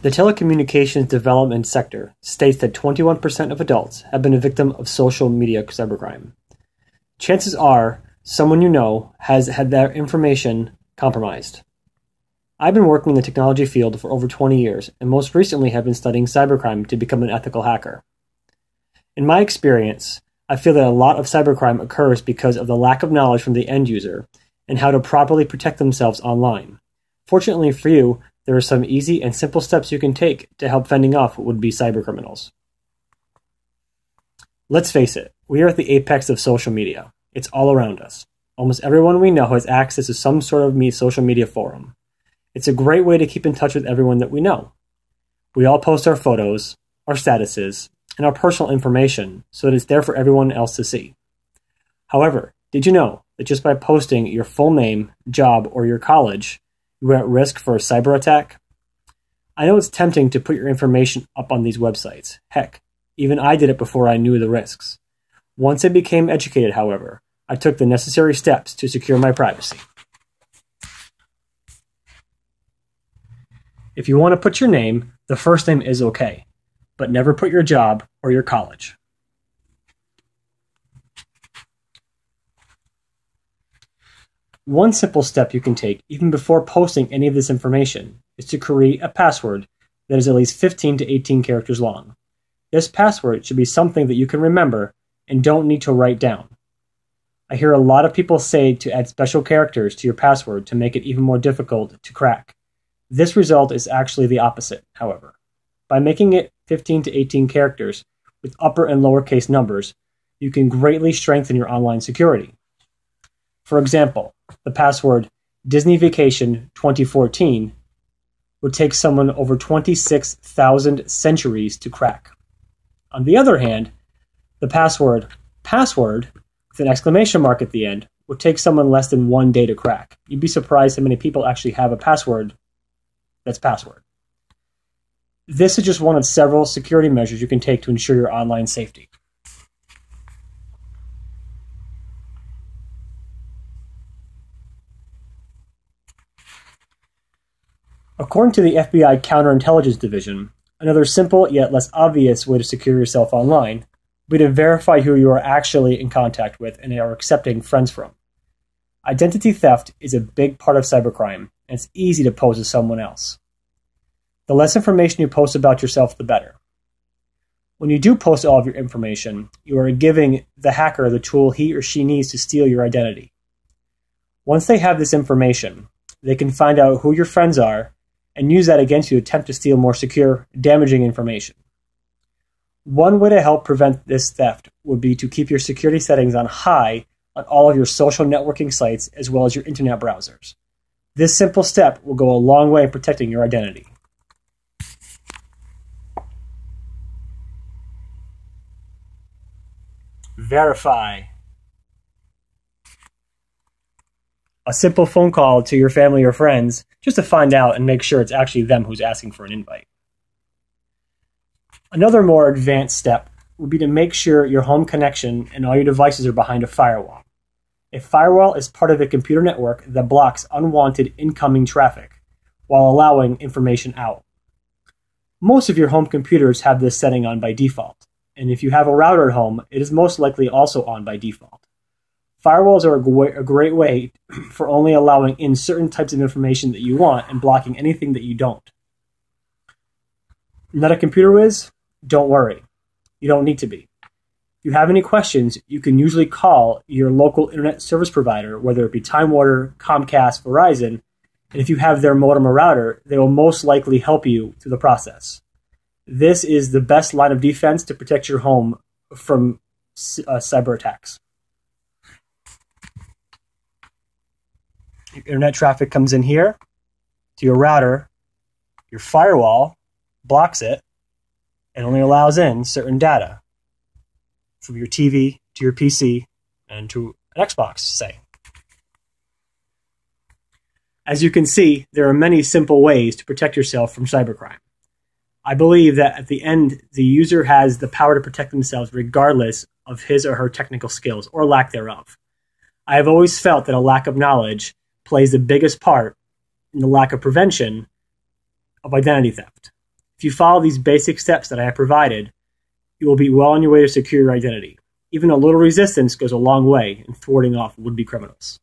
The telecommunications development sector states that 21% of adults have been a victim of social media cybercrime. Chances are someone you know has had their information compromised. I've been working in the technology field for over 20 years and most recently have been studying cybercrime to become an ethical hacker. In my experience, I feel that a lot of cybercrime occurs because of the lack of knowledge from the end user and how to properly protect themselves online. Fortunately for you, there are some easy and simple steps you can take to help fending off would-be cybercriminals. Let's face it, we are at the apex of social media. It's all around us. Almost everyone we know has access to some sort of social media forum. It's a great way to keep in touch with everyone that we know. We all post our photos, our statuses, and our personal information so that it's there for everyone else to see. However, did you know that just by posting your full name, job, or your college, you are at risk for a cyber attack? I know it's tempting to put your information up on these websites. Heck, even I did it before I knew the risks. Once I became educated, however, I took the necessary steps to secure my privacy. If you want to put your name, the first name is okay, but never put your job or your college. One simple step you can take, even before posting any of this information, is to create a password that is at least 15 to 18 characters long. This password should be something that you can remember and don't need to write down. I hear a lot of people say to add special characters to your password to make it even more difficult to crack. This result is actually the opposite, however. By making it 15 to 18 characters with upper and lowercase numbers, you can greatly strengthen your online security. For example, the password Disney Vacation 2014 would take someone over 26,000 centuries to crack. On the other hand, the password with an exclamation mark at the end would take someone less than 1 day to crack. You'd be surprised how many people actually have a password that's password. This is just one of several security measures you can take to ensure your online safety. According to the FBI Counterintelligence Division, another simple yet less obvious way to secure yourself online would be to verify who you are actually in contact with and are accepting friends from. Identity theft is a big part of cybercrime, and it's easy to pose as someone else. The less information you post about yourself, the better. When you do post all of your information, you are giving the hacker the tool he or she needs to steal your identity. Once they have this information, they can find out who your friends are and use that against you to attempt to steal more secure, damaging information. One way to help prevent this theft would be to keep your security settings on high on all of your social networking sites as well as your internet browsers. This simple step will go a long way in protecting your identity. Verify. A simple phone call to your family or friends just to find out and make sure it's actually them who's asking for an invite. Another more advanced step would be to make sure your home connection and all your devices are behind a firewall. A firewall is part of a computer network that blocks unwanted incoming traffic while allowing information out. Most of your home computers have this setting on by default, and if you have a router at home, it is most likely also on by default. Firewalls are a great way for only allowing in certain types of information that you want and blocking anything that you don't. Not a computer whiz? Don't worry. You don't need to be. If you have any questions, you can usually call your local internet service provider, whether it be Time Warner, Comcast, Verizon, and if you have their modem or router, they will most likely help you through the process. This is the best line of defense to protect your home from cyber attacks. Your internet traffic comes in here to your router. Your firewall blocks it and only allows in certain data from your TV to your PC and to an Xbox, say. As you can see, there are many simple ways to protect yourself from cybercrime. I believe that at the end, the user has the power to protect themselves regardless of his or her technical skills or lack thereof. I have always felt that a lack of knowledge plays the biggest part in the lack of prevention of identity theft. If you follow these basic steps that I have provided, you will be well on your way to secure your identity. Even a little resistance goes a long way in thwarting off would-be criminals.